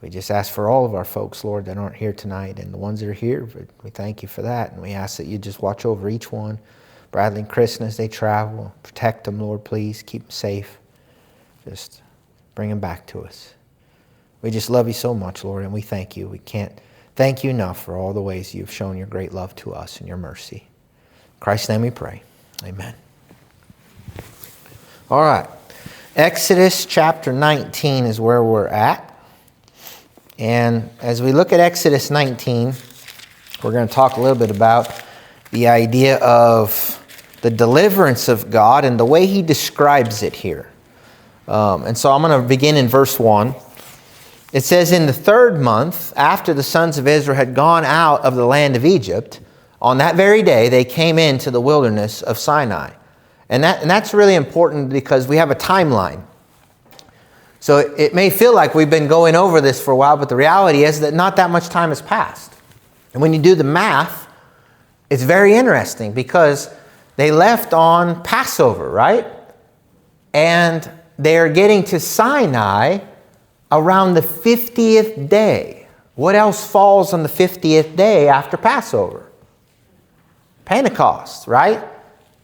We just ask for all of our folks, Lord, that aren't here tonight and the ones that are here. But we thank you for that. And we ask that you just watch over each one. Bradley and Kristen as they travel. Protect them, Lord, please. Keep them safe. Just bring them back to us. We just love you so much, Lord, and we thank you. We can't thank you enough for all the ways you've shown your great love to us and your mercy. In Christ's name we pray. Amen. All right. Exodus chapter 19 is where we're at. And as we look at Exodus 19, we're going to talk a little bit about the idea of the deliverance of God and the way he describes it here. And so I'm going to begin in verse 1. It says, in the 3rd month, after the sons of Israel had gone out of the land of Egypt, on that very day they came into the wilderness of Sinai. And that's really important because we have a timeline. So it may feel like we've been going over this for a while, but the reality is that not that much time has passed. And when you do the math, it's very interesting because they left on Passover, right? And they're getting to Sinai around the 50th day. What else falls on the 50th day after Passover? Pentecost, right?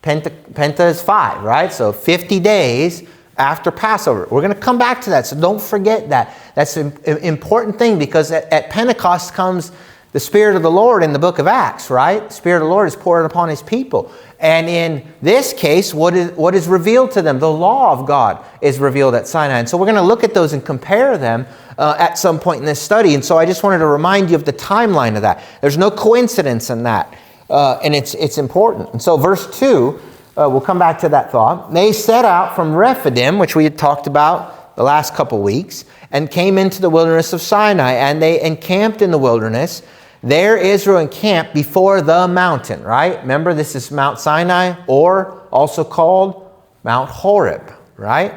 Penta is 5, right? So 50 days after Passover. We're going to come back to that, so don't forget that. That's an important thing because at Pentecost comes the Spirit of the Lord in the book of Acts, right? The Spirit of the Lord is poured upon his people. And in this case, what is revealed to them? The law of God is revealed at Sinai. And so we're going to look at those and compare them at some point in this study. And so I just wanted to remind you of the timeline of that. There's no coincidence in that. And it's important. And so verse 2, we'll come back to that thought. They set out from Rephidim, which we had talked about the last couple weeks, and came into the wilderness of Sinai. And they encamped in the wilderness. There Israel encamped before the mountain, right? Remember, this is Mount Sinai, or also called Mount Horeb, right?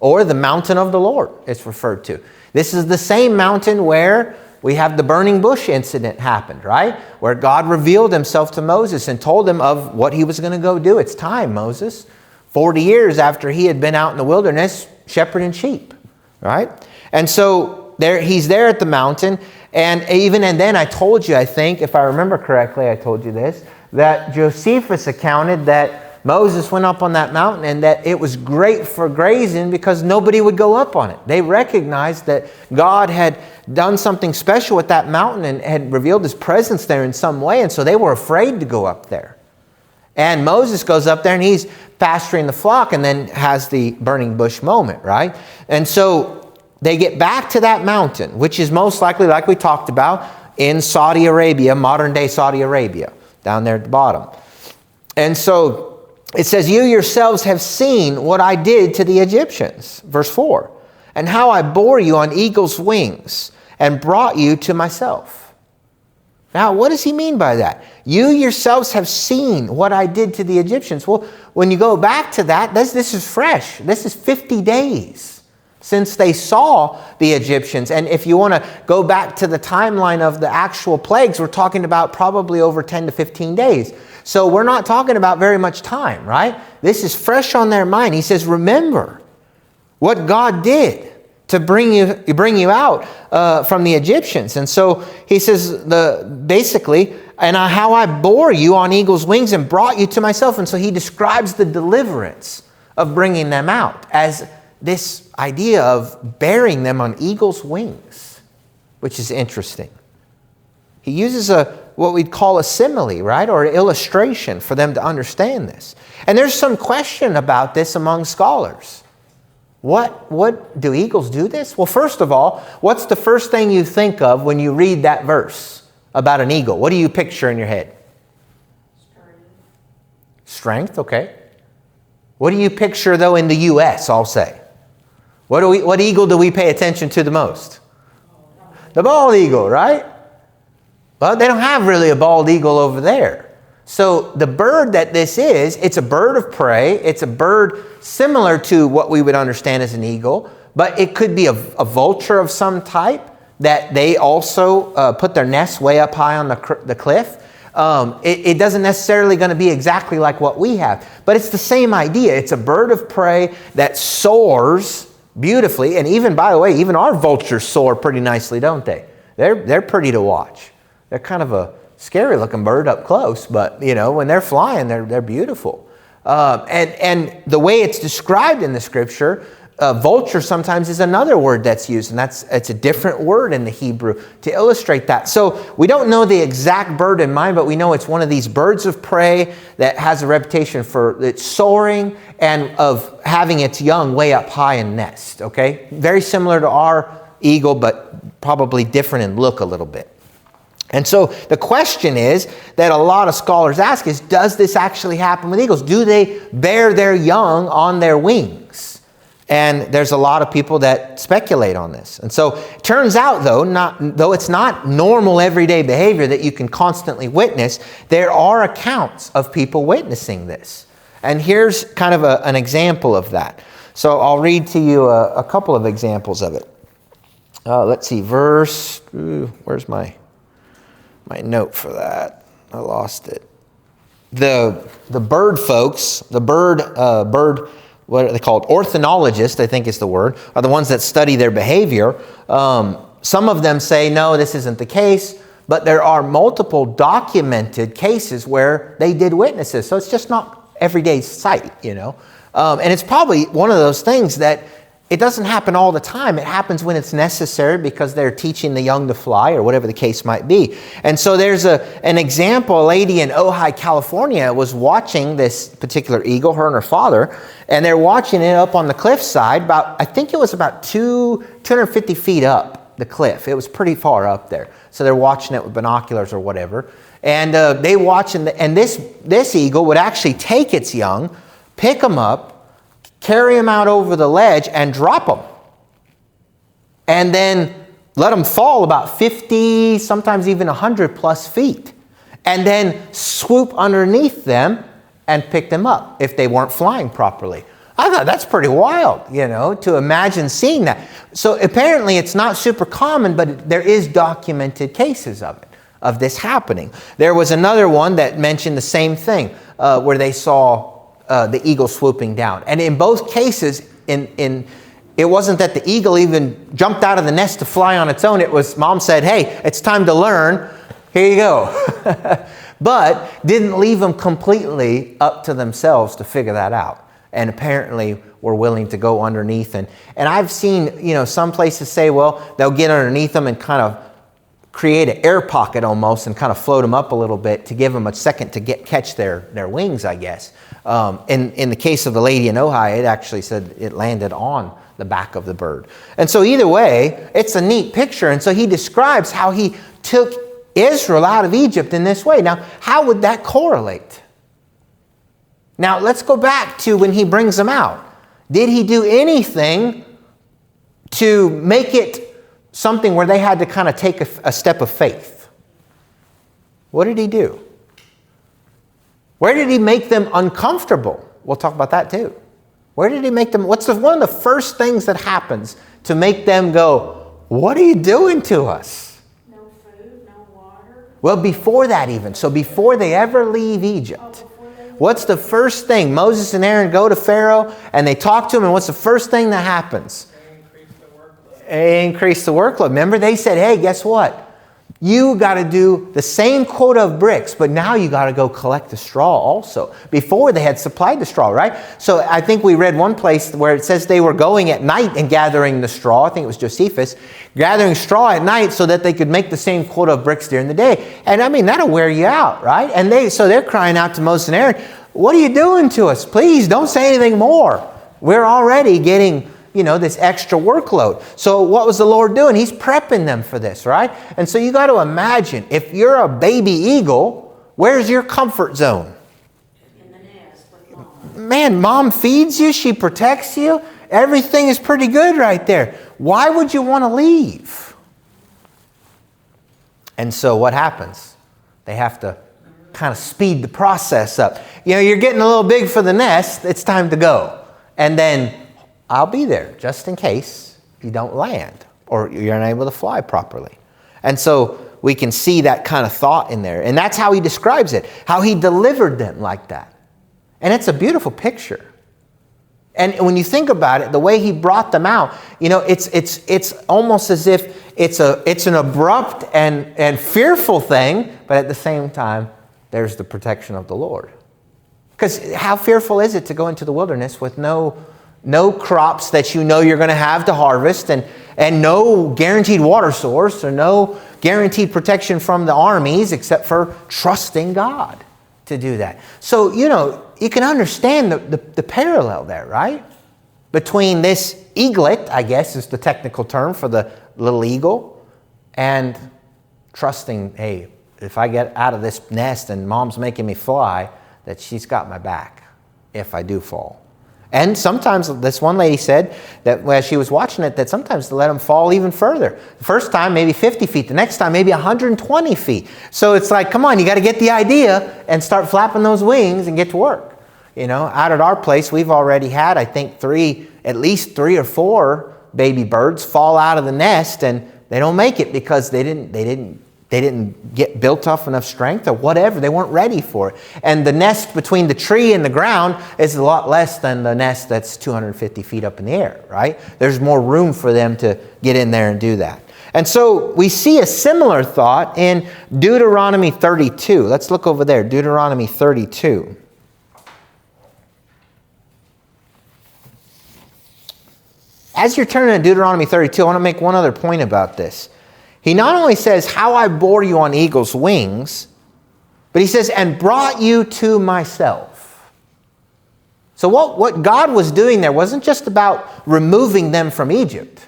Or the mountain of the Lord, it's referred to. This is the same mountain where we have the burning bush incident happened, right? Where God revealed himself to Moses and told him of what he was going to go do. It's time, Moses. 40 years after he had been out in the wilderness shepherding sheep, right? And so he's there at the mountain. And then I told you, I think, if I remember correctly, I told you this, that Josephus accounted that Moses went up on that mountain and that it was great for grazing because nobody would go up on it. They recognized that God had done something special with that mountain and had revealed his presence there in some way, and so they were afraid to go up there. And Moses goes up there and he's pasturing the flock and then has the burning bush moment, right? And so they get back to that mountain, which is most likely, like we talked about, in Saudi Arabia, modern-day Saudi Arabia, down there at the bottom. And so it says, you yourselves have seen what I did to the Egyptians, verse 4, and how I bore you on eagle's wings and brought you to myself. Now, what does he mean by that? You yourselves have seen what I did to the Egyptians. Well, when you go back to that, this is fresh. This is 50 days. Since they saw the Egyptians. And if you want to go back to the timeline of the actual plagues, we're talking about probably over 10 to 15 days. So we're not talking about very much time, right? This is fresh on their mind. He says, remember what God did to bring you out from the Egyptians. And so he says, basically, and how I bore you on eagle's wings and brought you to myself. And so he describes the deliverance of bringing them out as this idea of bearing them on eagle's wings, which is interesting. He uses what we'd call a simile, right? Or an illustration for them to understand this. And there's some question about this among scholars. What do eagles do this? Well, first of all, what's the first thing you think of when you read that verse about an eagle? What do you picture in your head? Strength, okay. What do you picture, though, in the U.S., I'll say? What eagle do we pay attention to the most? The bald eagle, right? Well, they don't have really a bald eagle over there. So the bird that this is, it's a bird of prey. It's a bird similar to what we would understand as an eagle, but it could be a vulture of some type that they also put their nest way up high on the cliff. It doesn't necessarily going to be exactly like what we have, but it's the same idea. It's a bird of prey that soars beautifully. And even, by the way, even our vultures soar pretty nicely, don't they? They're pretty to watch. They're kind of a scary looking bird up close, but when they're flying, they're beautiful. And the way it's described in the scripture, vulture sometimes is another word that's used, and it's a different word in the Hebrew to illustrate that. So we don't know the exact bird in mind, but we know it's one of these birds of prey that has a reputation for its soaring and of having its young way up high in nest. Okay, very similar to our eagle, but probably different in look a little bit. And so the question is that a lot of scholars ask is, does this actually happen with eagles? Do they bear their young on their wings? And there's a lot of people that speculate on this. And so it turns out, though it's not normal everyday behavior that you can constantly witness, there are accounts of people witnessing this. And here's kind of an example of that. So I'll read to you a couple of examples of it. Let's see, where's my note for that? I lost it. The bird folks, what are they called? Ornithologists, I think is the word, are the ones that study their behavior. Some of them say, no, this isn't the case, but there are multiple documented cases where they did witness this. So it's just not everyday sight, and it's probably one of those things that it doesn't happen all the time. It happens when it's necessary because they're teaching the young to fly or whatever the case might be. And so there's an example. A lady in Ojai, California was watching this particular eagle, her and her father, and they're watching it up on the cliffside. I think it was about 250 feet up the cliff. It was pretty far up there. So they're watching it with binoculars or whatever. And they watch, and this eagle would actually take its young, pick them up, carry them out over the ledge and drop them. And then let them fall about 50, sometimes even 100 plus feet. And then swoop underneath them and pick them up if they weren't flying properly. I thought that's pretty wild, to imagine seeing that. So apparently it's not super common, but there is documented cases of it, of this happening. There was another one that mentioned the same thing, where they saw the eagle swooping down. And in both cases, it wasn't that the eagle even jumped out of the nest to fly on its own. It was, mom said, hey, it's time to learn. Here you go. But didn't leave them completely up to themselves to figure that out. And apparently were willing to go underneath. And I've seen, some places say, well, they'll get underneath them and kind of create an air pocket almost and kind of float them up a little bit to give them a second to catch their wings, I guess. In the case of the lady in Ojai, it actually said it landed on the back of the bird. And so either way, it's a neat picture. And so he describes how he took Israel out of Egypt in this way. Now, how would that correlate? Now, let's go back to when he brings them out. Did he do anything to make it something where they had to kind of take a step of faith? What did he do? Where did he make them uncomfortable? We'll talk about that too. Where did he make them? What's one of the first things that happens to make them go, what are you doing to us? No food, no water. Well, before that even. So before they ever leave Egypt, what's the first thing? Moses and Aaron go to Pharaoh and they talk to him, and what's the first thing that happens? They increase the workload. Remember, they said, hey, guess what? You got to do the same quota of bricks, but now you got to go collect the straw also. Before, they had supplied the straw, right? So I think we read one place where it says they were going at night and gathering the straw. I think it was Josephus, gathering straw at night so that they could make the same quota of bricks during the day. And I mean, that'll wear you out, right? And they're crying out to Moses and Aaron, what are you doing to us? Please don't say anything more. We're already getting this extra workload. So what was the Lord doing? He's prepping them for this, right? And so you got to imagine, if you're a baby eagle, where's your comfort zone? In the nest with mom. Man, mom feeds you, she protects you. Everything is pretty good right there. Why would you want to leave? And so what happens? They have to kind of speed the process up. You're getting a little big for the nest. It's time to go. And then I'll be there just in case you don't land or you're unable to fly properly. And so we can see that kind of thought in there. And that's how he describes it, how he delivered them like that. And it's a beautiful picture. And when you think about it, the way he brought them out, it's almost as if it's an abrupt and fearful thing, but at the same time, there's the protection of the Lord. Because how fearful is it to go into the wilderness with no crops that you know you're going to have to harvest, and no guaranteed water source, or no guaranteed protection from the armies, except for trusting God to do that. So, you can understand the parallel there, right? Between this eaglet, I guess is the technical term for the little eagle, and trusting, hey, if I get out of this nest and mom's making me fly, that she's got my back if I do fall. And sometimes, this one lady said that as she was watching it, that sometimes they let them fall even further. The first time, maybe 50 feet. The next time, maybe 120 feet. So it's like, come on, you got to get the idea and start flapping those wings and get to work. Out at our place, we've already had, I think, at least 3 or 4 baby birds fall out of the nest, and they don't make it because they didn't get built up enough strength or whatever. They weren't ready for it. And the nest between the tree and the ground is a lot less than the nest that's 250 feet up in the air, right? There's more room for them to get in there and do that. And so we see a similar thought in Deuteronomy 32. Let's look over there, Deuteronomy 32. As you're turning to Deuteronomy 32, I want to make one other point about this. He not only says, how I bore you on eagle's wings, but he says, and brought you to myself. So what God was doing there wasn't just about removing them from Egypt.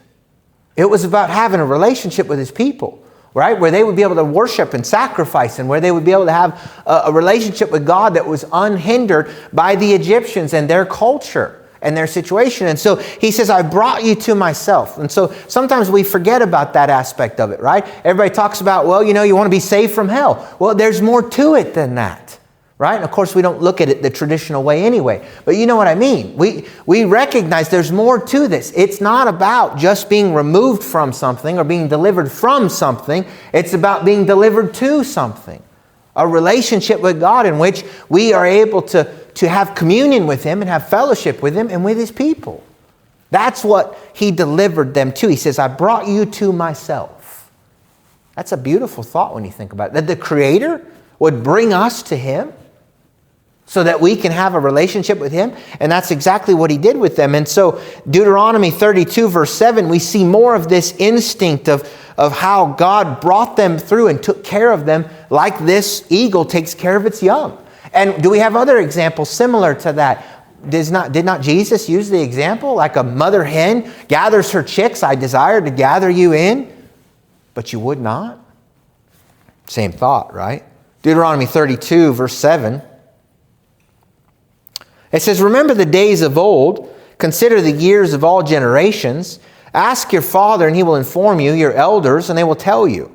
It was about having a relationship with his people, right? Where they would be able to worship and sacrifice, and where they would be able to have a relationship with God that was unhindered by the Egyptians and their culture and their situation. And so he says, I brought you to myself. And so sometimes we forget about that aspect of it, right? Everybody talks about, you want to be saved from hell. Well, there's more to it than that, right? And of course, we don't look at it the traditional way anyway. But you know what I mean. We recognize there's more to this. It's not about just being removed from something or being delivered from something. It's about being delivered to something. A relationship with God in which we are able to have communion with him and have fellowship with him and with his people. That's what he delivered them to. He says, I brought you to myself. That's a beautiful thought when you think about it. That the Creator would bring us to him so that we can have a relationship with him. And that's exactly what he did with them. And so Deuteronomy 32 verse 7, we see more of this instinct of how God brought them through and took care of them like this eagle takes care of its young. And do we have other examples similar to that? Did not Jesus use the example? Like a mother hen gathers her chicks, I desire to gather you in, but you would not. Same thought, right? Deuteronomy 32 verse 7. It says, remember the days of old, consider the years of all generations. Ask your father and he will inform you, your elders, and they will tell you.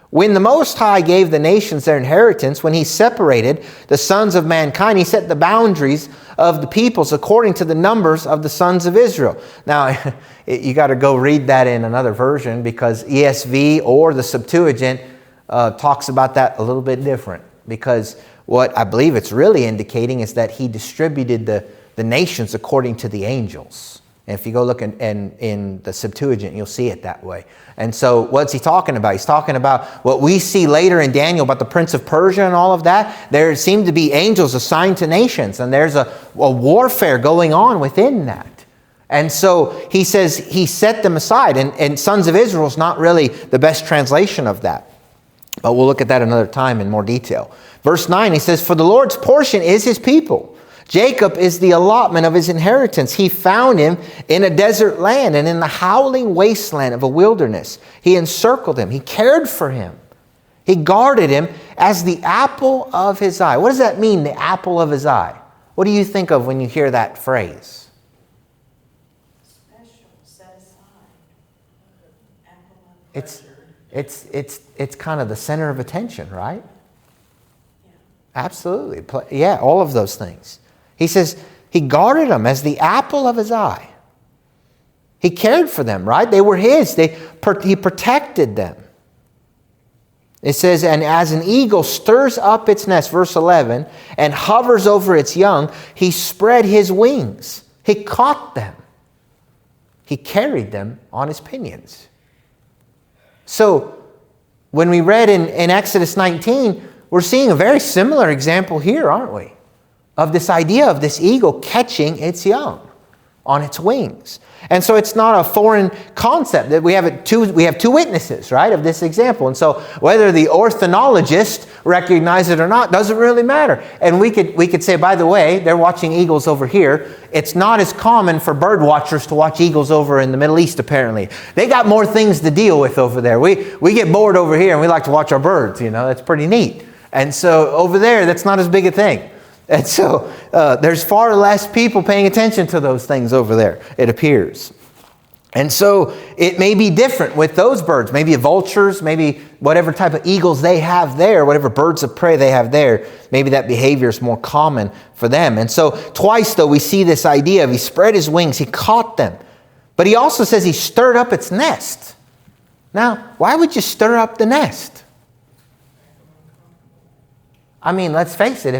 When the Most High gave the nations their inheritance, when he separated the sons of mankind, he set the boundaries of the peoples according to the numbers of the sons of Israel. Now, you got to go read that in another version, because ESV or the Septuagint talks about that a little bit different. Because what I believe it's really indicating is that he distributed the nations according to the angels. And if you go look in the Septuagint, you'll see it that way. And so what's he talking about? He's talking about what we see later in Daniel about the Prince of Persia and all of that. There seem to be angels assigned to nations, and there's a warfare going on within that. And so he says he set them aside. And sons of Israel is not really the best translation of that. But we'll look at that another time in more detail. Verse 9, he says, for the Lord's portion is his people. Jacob is the allotment of his inheritance. He found him in a desert land and in the howling wasteland of a wilderness. He encircled him. He cared for him. He guarded him as the apple of his eye. What does that mean, the apple of his eye? What do you think of when you hear that phrase? Special, set aside. Apple of It's kind of the center of attention, right? Yeah. Absolutely. Yeah, all of those things. He says he guarded them as the apple of his eye. He cared for them, right? They were his. He protected them. It says, and as an eagle stirs up its nest, verse 11, and hovers over its young, he spread his wings. He caught them. He carried them on his pinions. So when we read in Exodus 19, we're seeing a very similar example here, aren't we? Of this idea of this eagle catching its young on its wings. And so it's not a foreign concept that we have two witnesses, right, of this example. And so whether the ornithologist recognize it or not doesn't really matter. And we could say, by the way, they're watching eagles over here. It's not as common for bird watchers to watch eagles over in the Middle East, apparently. They got more things to deal with over there. We get bored over here and we like to watch our birds, That's pretty neat. And so over there, that's not as big a thing. And so there's far less people paying attention to those things over there, it appears. And so it may be different with those birds, maybe vultures, maybe whatever type of eagles they have there, whatever birds of prey they have there, maybe that behavior is more common for them. And so twice, though, we see this idea of he spread his wings, he caught them. But he also says he stirred up its nest. Now, why would you stir up the nest? I mean, let's face it,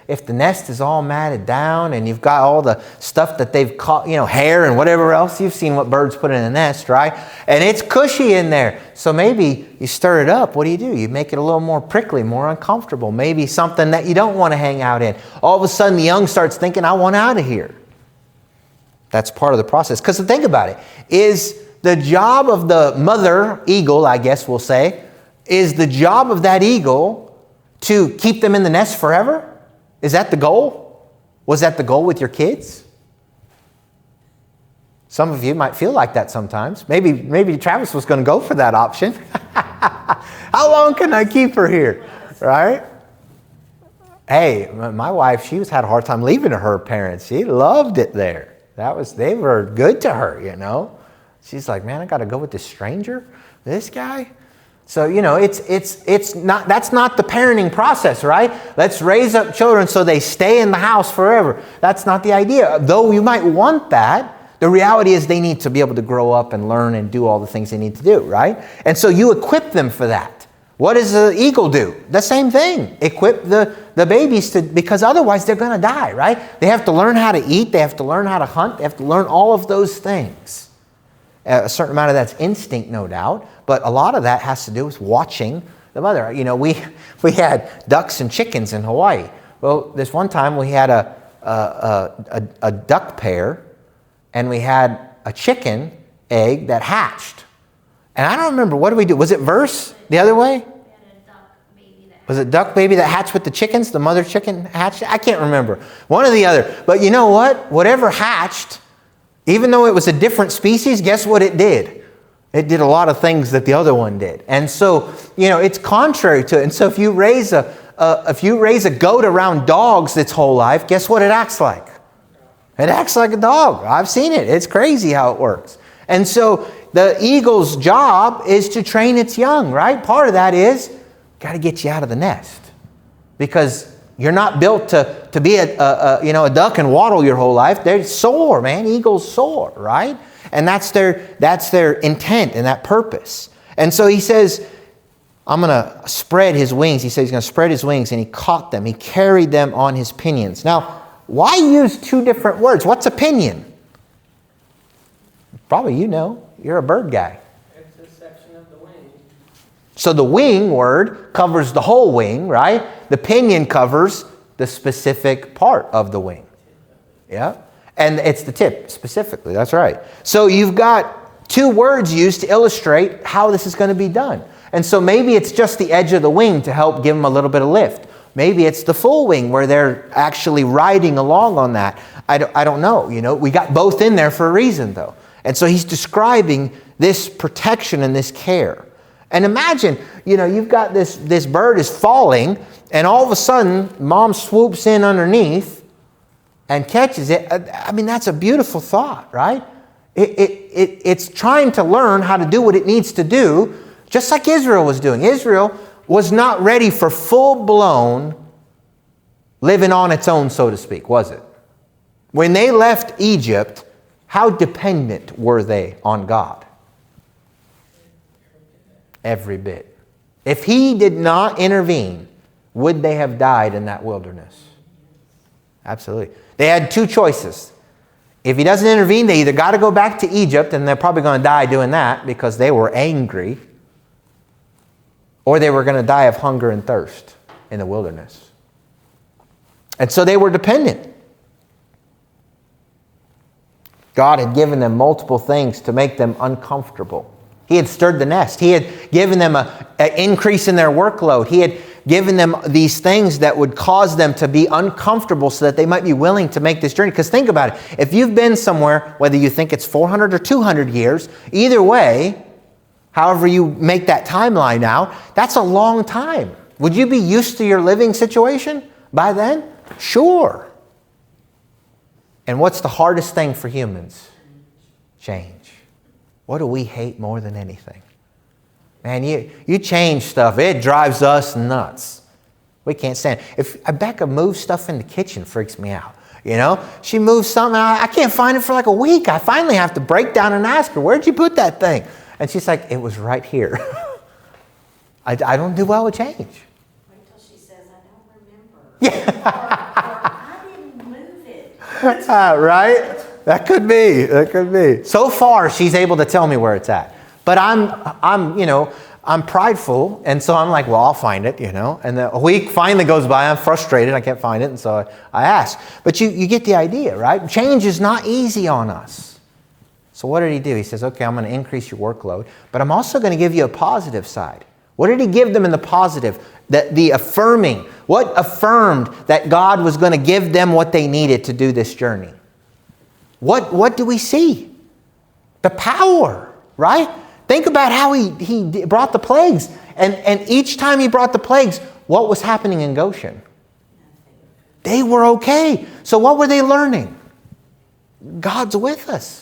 if the nest is all matted down and you've got all the stuff that they've caught, hair and whatever else, you've seen what birds put in a nest, right? And it's cushy in there. So maybe you stir it up. What do? You make it a little more prickly, more uncomfortable. Maybe something that you don't want to hang out in. All of a sudden the young starts thinking, I want out of here. That's part of the process. Because think about it, is the job of the mother eagle, I guess we'll say, is the job of that eagle to keep them in the nest forever? Is that the goal? Was that the goal with your kids? Some of you might feel like that sometimes. Maybe Travis was going to go for that option. How long can I keep her here? Right? Hey, my wife, she had a hard time leaving her parents. She loved it there. They were good to her, She's like, man, I got to go with this stranger, this guy. So, it's not, that's not the parenting process, right? Let's raise up children so they stay in the house forever. That's not the idea. Though you might want that, the reality is they need to be able to grow up and learn and do all the things they need to do, right? And so you equip them for that. What does the eagle do? The same thing. Equip the babies because otherwise they're going to die, right? They have to learn how to eat. They have to learn how to hunt. They have to learn all of those things. A certain amount of that's instinct, no doubt, but a lot of that has to do with watching the mother. We had ducks and chickens in Hawaii. Well, this one time we had a duck pair, and we had a chicken egg that hatched. And I don't remember, what did we do? Was it verse the other way? Was it duck baby that hatched with the chickens? The mother chicken hatched? I can't remember. One or the other. But you know what? Whatever hatched, even though it was a different species, guess what it did? It did a lot of things that the other one did. And so, it's contrary to it. And so if you raise a goat around dogs its whole life, guess what it acts like? It acts like a dog. I've seen it. It's crazy how it works. And so the eagle's job is to train its young, right? Part of that is got to get you out of the nest. Because you're not built to be a duck and waddle your whole life. They soar, man. Eagles soar, right? And that's their intent and that purpose. And so he says, I'm going to spread his wings. He says he's going to spread his wings, and he caught them. He carried them on his pinions. Now, why use two different words? What's a pinion? Probably you're a bird guy. It's a section of the wing. So the wing word covers the whole wing, right? The pinion covers the specific part of the wing. Yeah? And it's the tip specifically. That's right. So you've got two words used to illustrate how this is going to be done. And so maybe it's just the edge of the wing to help give them a little bit of lift. Maybe it's the full wing where they're actually riding along on that. I don't know. We got both in there for a reason, though. And so he's describing this protection and this care. And imagine, you've got this bird is falling, and all of a sudden, mom swoops in underneath and catches it. I mean, that's a beautiful thought, right? It's trying to learn how to do what it needs to do, just like Israel was doing. Israel was not ready for full-blown living on its own, so to speak, was it? When they left Egypt, how dependent were they on God? Every bit. If he did not intervene, would they have died in that wilderness? Absolutely. They had two choices. If he doesn't intervene, they either got to go back to Egypt, and they're probably going to die doing that because they were angry, or they were going to die of hunger and thirst in the wilderness. And so they were dependent. God had given them multiple things to make them uncomfortable. He had stirred the nest. He had given them an increase in their workload. He had given them these things that would cause them to be uncomfortable so that they might be willing to make this journey. Because think about it. If you've been somewhere, whether you think it's 400 or 200 years, either way, however you make that timeline out, that's a long time. Would you be used to your living situation by then? Sure. And what's the hardest thing for humans? Change. What do we hate more than anything? Man, you change stuff. It drives us nuts. We can't stand it. If Becca moves stuff in the kitchen, freaks me out. You know, she moves something, I can't find it for like a week. I finally have to break down and ask her, where'd you put that thing? And she's like, it was right here. I don't do well with change. Wait till she says, I don't remember. Yeah. Or I didn't move it. Right? That could be. That could be. So far, she's able to tell me where it's at. But I'm prideful, and so I'm like, well, I'll find it, And a week finally goes by, I'm frustrated, I can't find it, and so I ask. But you get the idea, right? Change is not easy on us. So what did he do? He says, okay, I'm going to increase your workload, but I'm also going to give you a positive side. What did he give them in the positive? The affirming. What affirmed that God was going to give them what they needed to do this journey? What do we see? The power, right? Think about how he brought the plagues. And each time he brought the plagues, what was happening in Goshen? They were okay. So what were they learning? God's with us.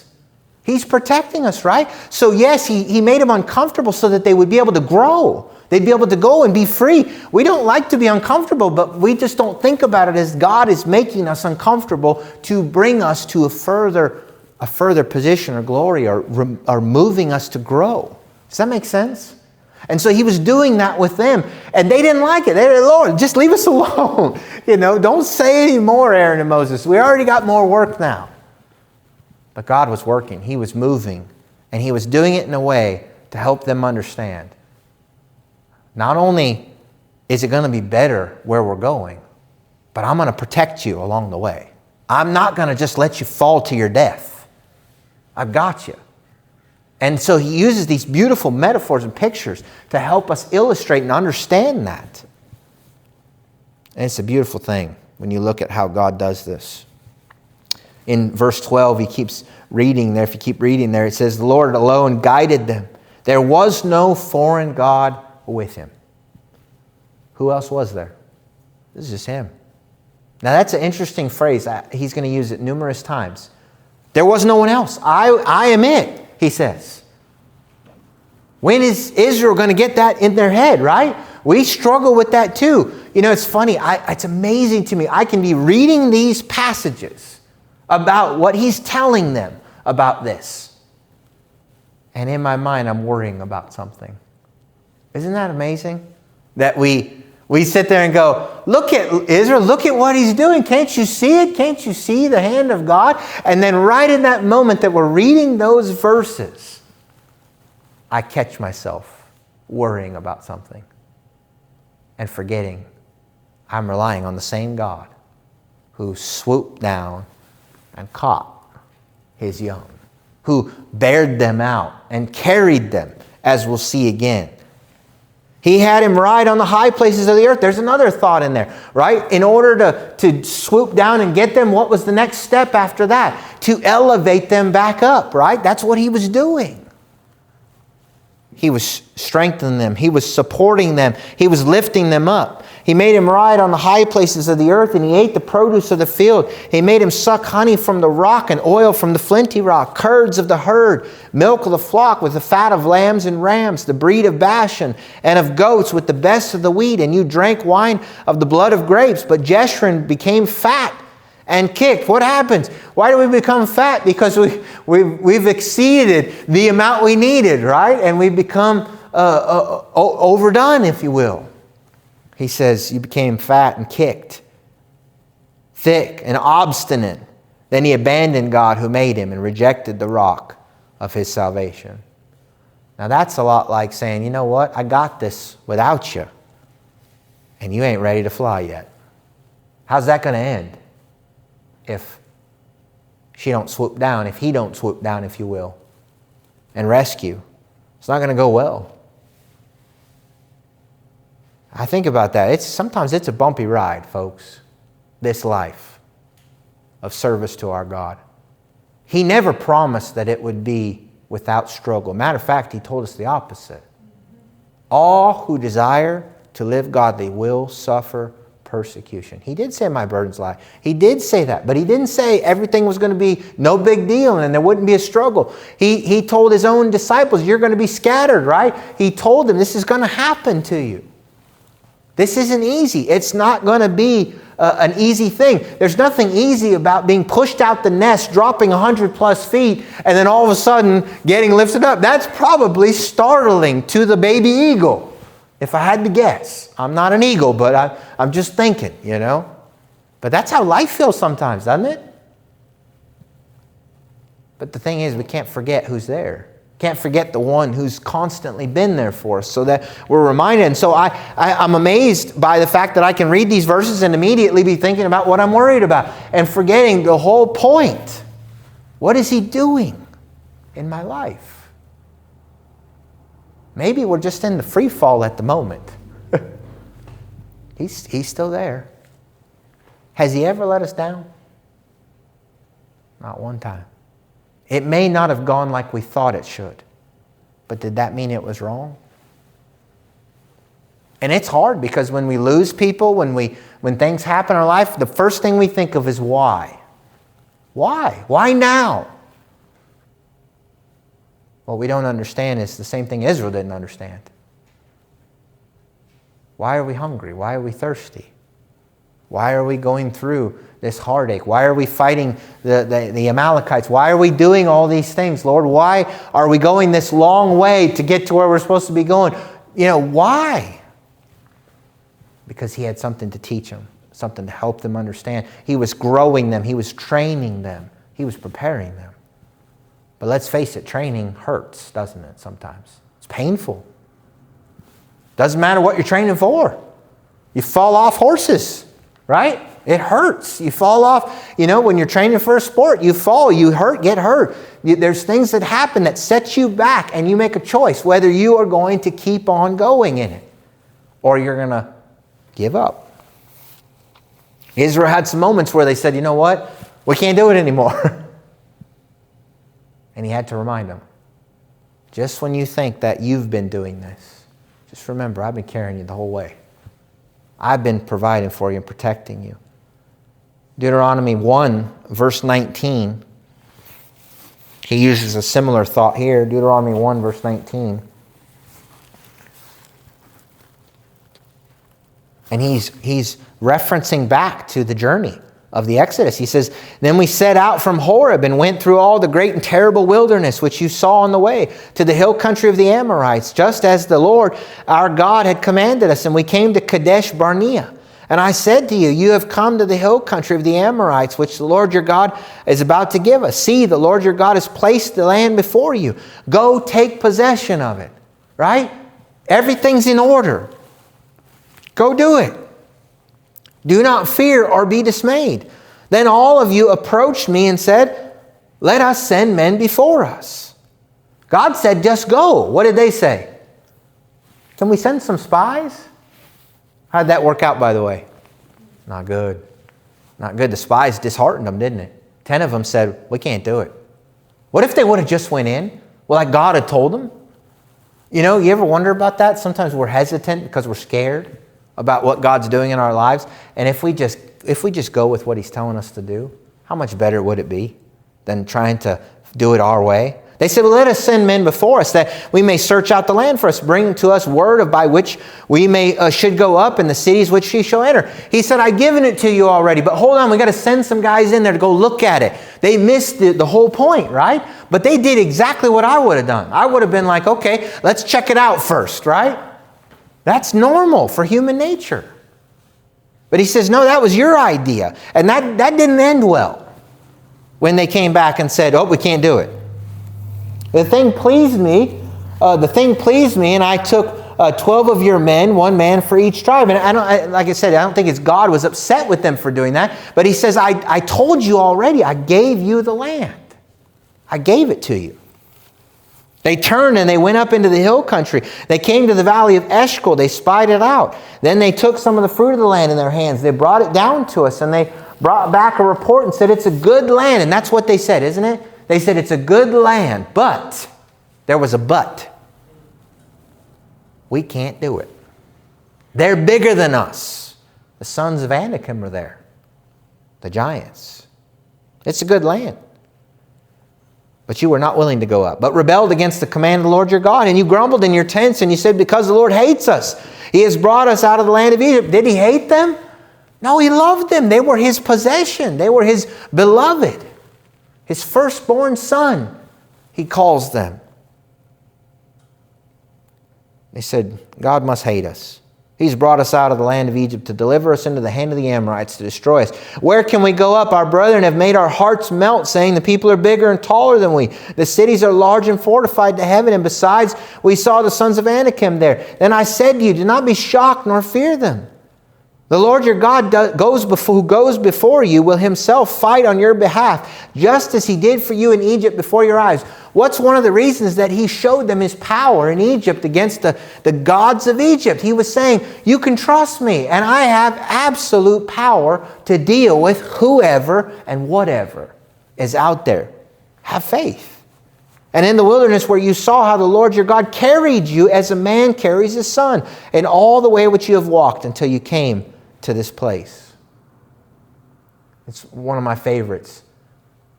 He's protecting us, right? So yes, he made them uncomfortable so that they would be able to grow. They'd be able to go and be free. We don't like to be uncomfortable, but we just don't think about it as God is making us uncomfortable to bring us to a further position or glory or moving us to grow. Does that make sense? And so he was doing that with them, and they didn't like it. They said, Lord, just leave us alone. Don't say any more, Aaron and Moses. We already got more work now. But God was working. He was moving, and he was doing it in a way to help them understand. Not only is it going to be better where we're going, but I'm going to protect you along the way. I'm not going to just let you fall to your death. I've got you. And so he uses these beautiful metaphors and pictures to help us illustrate and understand that. And it's a beautiful thing when you look at how God does this. In verse 12, he keeps reading there. If you keep reading there, it says, the Lord alone guided them. There was no foreign God with him. Who else was there? This is just him. Now that's an interesting phrase. He's going to use it numerous times. There was no one else. I am it, he says. When is Israel going to get that in their head, right? We struggle with that too. It's funny. It's amazing to me. I can be reading these passages about what he's telling them about this. And in my mind, I'm worrying about something. Isn't that amazing? That we sit there and go, look at Israel, look at what he's doing. Can't you see it? Can't you see the hand of God? And then right in that moment that we're reading those verses, I catch myself worrying about something and forgetting I'm relying on the same God who swooped down and caught his young, who bared them out and carried them, as we'll see again. He had him ride on the high places of the earth. There's another thought in there, right? In order to swoop down and get them, what was the next step after that? To elevate them back up, right? That's what he was doing. He was strengthening them. He was supporting them. He was lifting them up. He made him ride on the high places of the earth, and he ate the produce of the field. He made him suck honey from the rock and oil from the flinty rock, curds of the herd, milk of the flock with the fat of lambs and rams, the breed of Bashan and of goats with the best of the wheat. And you drank wine of the blood of grapes. But Jeshurun became fat and kicked. What happens? Why do we become fat? Because we've exceeded the amount we needed, right? And we become overdone, if you will. He says, you became fat and kicked, thick and obstinate. Then he abandoned God who made him and rejected the rock of his salvation. Now that's a lot like saying, you know what, I got this without you, and you ain't ready to fly yet. How's that going to end? If she don't swoop down, if he don't swoop down, if you will, and rescue. It's not going to go well. I think about that. Sometimes it's a bumpy ride, folks, this life of service to our God. He never promised that it would be without struggle. Matter of fact, he told us the opposite. All who desire to live godly will suffer persecution. He did say my burden's light. He did say that, but he didn't say everything was going to be no big deal and there wouldn't be a struggle. He told his own disciples, you're going to be scattered, right? He told them this is going to happen to you. This isn't easy. It's not going to be an easy thing. There's nothing easy about being pushed out the nest, dropping 100 plus feet, and then all of a sudden getting lifted up. That's probably startling to the baby eagle. If I had to guess. I'm not an eagle, but I'm just thinking, you know. But that's how life feels sometimes, doesn't it? But the thing is, we can't forget who's there. Can't forget the one who's constantly been there for us, so that we're reminded. And so I'm amazed by the fact that I can read these verses and immediately be thinking about what I'm worried about and forgetting the whole point. What is he doing in my life? Maybe we're just in the free fall at the moment. He's still there. Has he ever let us down? Not one time. It may not have gone like we thought it should, but did that mean it was wrong? And it's hard because when we lose people, when things happen in our life, the first thing we think of is why. Why? Why now? What we don't understand is the same thing Israel didn't understand. Why are we hungry? Why are we thirsty? Why are we going through this heartache? Why are we fighting the Amalekites? Why are we doing all these things, Lord? Why are we going this long way to get to where we're supposed to be going? You know, why? Because he had something to teach them, something to help them understand. He was growing them. He was training them. He was preparing them. But let's face it, training hurts, doesn't it, sometimes? It's painful. Doesn't matter what you're training for. You fall off horses, right? It hurts. You fall off. You know, when you're training for a sport, you fall, you hurt, get hurt. There's things that happen that set you back, and you make a choice whether you are going to keep on going in it or you're going to give up. Israel had some moments where they said, you know what? We can't do it anymore. And he had to remind them, just when you think that you've been doing this, just remember, I've been carrying you the whole way. I've been providing for you and protecting you. Deuteronomy 1, verse 19. He uses a similar thought here. Deuteronomy 1, verse 19. And he's referencing back to the journey of the Exodus. He says, then we set out from Horeb and went through all the great and terrible wilderness which you saw on the way to the hill country of the Amorites, just as the Lord our God had commanded us. And we came to Kadesh Barnea. And I said to you, you have come to the hill country of the Amorites, which the Lord your God is about to give us. See, the Lord your God has placed the land before you. Go take possession of it. Right? Everything's in order. Go do it. Do not fear or be dismayed. Then all of you approached me and said, let us send men before us. God said, just go. What did they say? Can we send some spies? How did that work out, by the way? Not good. Not good. The spies disheartened them, didn't it? 10 of them said, we can't do it. What if they would have just went in? Well, like God had told them. You know, you ever wonder about that? Sometimes we're hesitant because we're scared about what God's doing in our lives. And if we just go with what he's telling us to do, how much better would it be than trying to do it our way? They said, well, let us send men before us that we may search out the land for us, bring to us word by which we should go up in the cities which ye shall enter. He said, I've given it to you already, but hold on, we got to send some guys in there to go look at it. They missed the whole point, right? But they did exactly what I would have done. I would have been like, okay, let's check it out first, right? That's normal for human nature. But he says, no, that was your idea. And that didn't end well. when they came back and said, oh, we can't do it. The thing pleased me, and I took 12 of your men, one man for each tribe. And like I said, I don't think it's God was upset with them for doing that. But he says, I told you already, I gave you the land. I gave it to you. They turned and they went up into the hill country. They came to the valley of Eshcol. They spied it out. Then they took some of the fruit of the land in their hands. They brought it down to us, and they brought back a report and said, it's a good land. And that's what they said, isn't it? They said, it's a good land, but there was a but. We can't do it. They're bigger than us. The sons of Anakim are there. The giants. It's a good land. But you were not willing to go up, but rebelled against the command of the Lord your God. And you grumbled in your tents, and you said, because the Lord hates us. He has brought us out of the land of Egypt. Did he hate them? No, he loved them. They were his possession. They were his beloved. His firstborn son, he calls them. They said, God must hate us. He's brought us out of the land of Egypt to deliver us into the hand of the Amorites to destroy us. Where can we go up? Our brethren have made our hearts melt, saying the people are bigger and taller than we. The cities are large and fortified to heaven, and besides, we saw the sons of Anakim there. Then I said to you, do not be shocked nor fear them. The Lord your God who goes before you will himself fight on your behalf, just as he did for you in Egypt before your eyes. What's one of the reasons that he showed them his power in Egypt against the gods of Egypt? He was saying, you can trust me, and I have absolute power to deal with whoever and whatever is out there. Have faith. And in the wilderness where you saw how the Lord your God carried you as a man carries his son, in all the way which you have walked until you came to this place. It's one of my favorites.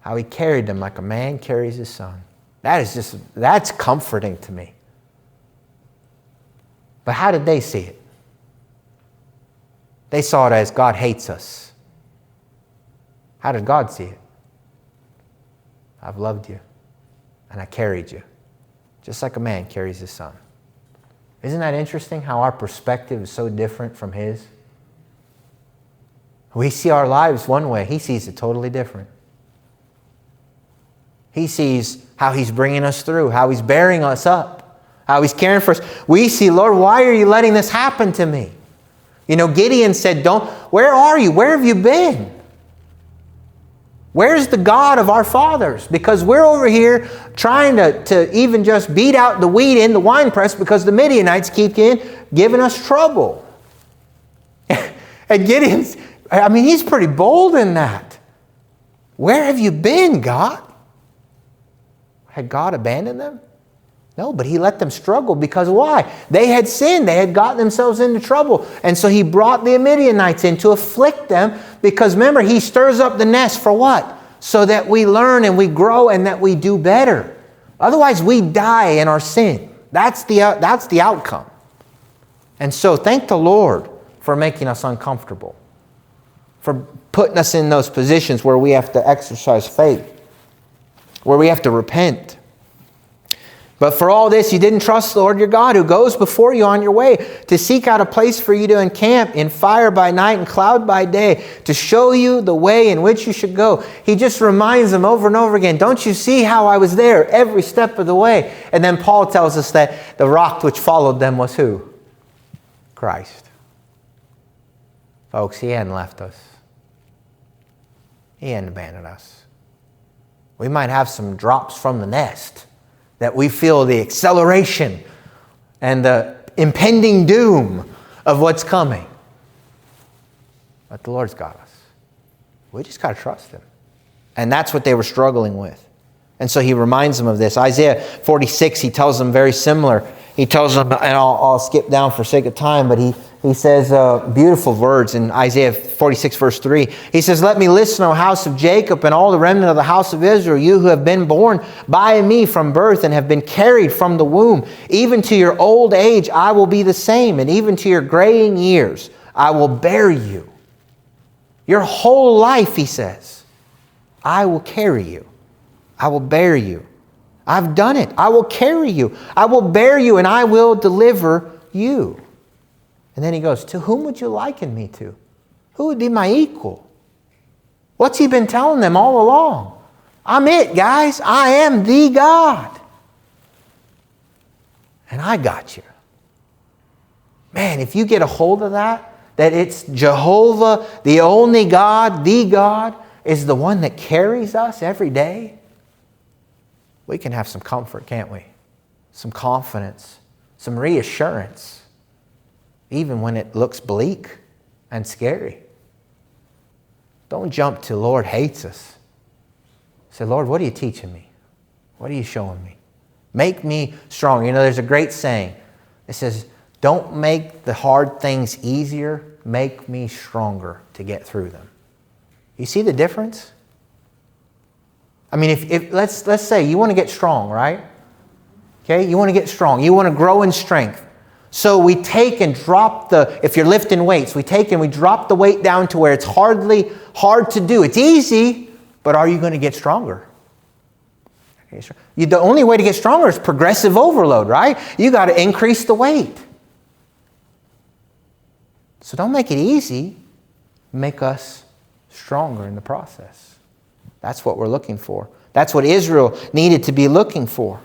How he carried them like a man carries his son. That's comforting to me. But how did they see it? They saw it as God hates us. How did God see it? I've loved you and I carried you. Just like a man carries his son. Isn't that interesting how our perspective is so different from his? We see our lives one way. He sees it totally different. He sees how he's bringing us through, how he's bearing us up, how he's caring for us. We see, Lord, why are you letting this happen to me? You know, Gideon said, where are you? Where have you been? Where's the God of our fathers? Because we're over here trying to even just beat out the wheat in the winepress because the Midianites keep giving us trouble. And Gideon's, he's pretty bold in that. Where have you been, God? Had God abandoned them? No, but he let them struggle because why? They had sinned. They had gotten themselves into trouble. And so he brought the Midianites in to afflict them because remember, he stirs up the nest for what? So that we learn and we grow and that we do better. Otherwise, we die in our sin. That's the outcome. And so thank the Lord for making us uncomfortable, for putting us in those positions where we have to exercise faith, where we have to repent. But for all this, you didn't trust the Lord your God who goes before you on your way to seek out a place for you to encamp in fire by night and cloud by day to show you the way in which you should go. He just reminds them over and over again, don't you see how I was there every step of the way? And then Paul tells us that the rock which followed them was who? Christ. Folks, he hadn't left us. He hadn't abandoned us. We might have some drops from the nest that we feel the acceleration and the impending doom of what's coming. But the Lord's got us. We just got to trust him. And that's what they were struggling with. And so he reminds them of this. Isaiah 46, he tells them very similar. He tells them, and I'll skip down for sake of time, but he says beautiful words in Isaiah 46, verse 3. He says, let me listen, O house of Jacob, and all the remnant of the house of Israel, you who have been born by me from birth and have been carried from the womb. Even to your old age I will be the same, and even to your graying years I will bear you. Your whole life, he says, I will carry you. I will bear you. I've done it. I will carry you. I will bear you, and I will deliver you. And then he goes, to whom would you liken me to? Who would be my equal? What's he been telling them all along? I'm it, guys. I am the God. And I got you. Man, if you get a hold of that it's Jehovah, the only God, the God, is the one that carries us every day, we can have some comfort, can't we? Some confidence, some reassurance, even when it looks bleak and scary. Don't jump to Lord hates us. Say, Lord, what are you teaching me? What are you showing me? Make me strong. You know, there's a great saying. It says, don't make the hard things easier. Make me stronger to get through them. You see the difference? I mean, if let's say you want to get strong, right? Okay, you want to get strong. You want to grow in strength. So we take and drop if you're lifting weights, we take and we drop the weight down to where it's hardly hard to do. It's easy, but are you going to get stronger? The only way to get stronger is progressive overload, right? You got to increase the weight. So don't make it easy. Make us stronger in the process. That's what we're looking for. That's what Israel needed to be looking for.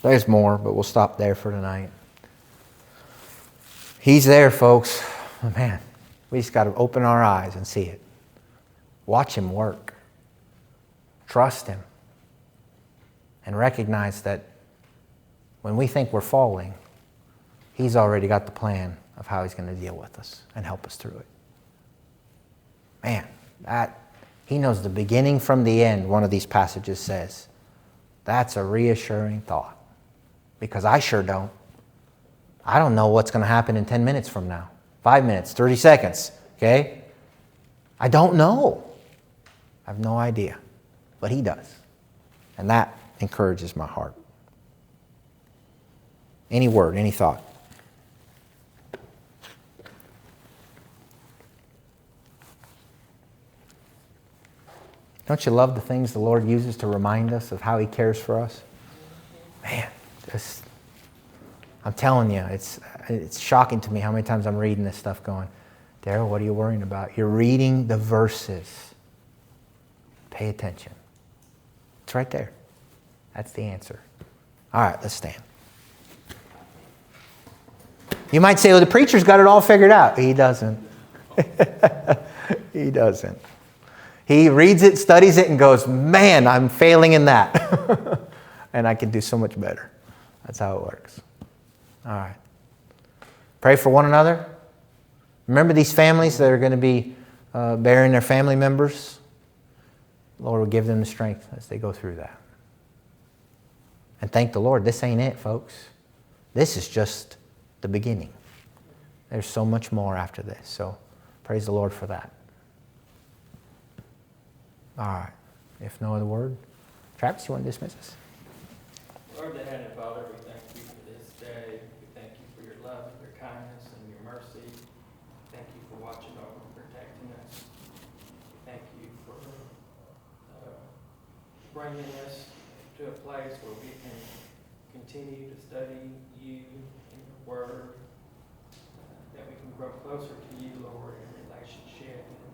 There's more, but we'll stop there for tonight. He's there, folks. Oh, man, we just got to open our eyes and see it. Watch Him work. Trust Him. And recognize that when we think we're falling, He's already got the plan of how He's going to deal with us and help us through it. Man, He knows the beginning from the end, one of these passages says. That's a reassuring thought. Because I sure don't. I don't know what's going to happen in 10 minutes from now. 5 minutes, 30 seconds, okay? I don't know. I have no idea. But He does. And that encourages my heart. Any word, any thought? Don't you love the things the Lord uses to remind us of how He cares for us? Man, I'm telling you, it's shocking to me how many times I'm reading this stuff going, Daryl, what are you worrying about? You're reading the verses. Pay attention. It's right there. That's the answer. All right, let's stand. You might say, well, the preacher's got it all figured out. He doesn't. He doesn't. He reads it, studies it, and goes, man, I'm failing in that. And I can do so much better. That's how it works. All right. Pray for one another. Remember these families that are going to be burying their family members. The Lord will give them the strength as they go through that. And thank the Lord, this ain't it, folks. This is just the beginning. There's so much more after this. So praise the Lord for that. All right. If no other word, Travis, you want to dismiss us? Lord, the Heavenly Father, we thank you for this day. We thank you for your love, your kindness, and your mercy. Thank you for watching over and protecting us. Thank you for bringing us to a place where we can continue to study you and your word, that we can grow closer to you, Lord, in relationship, and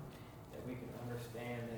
that we can understand that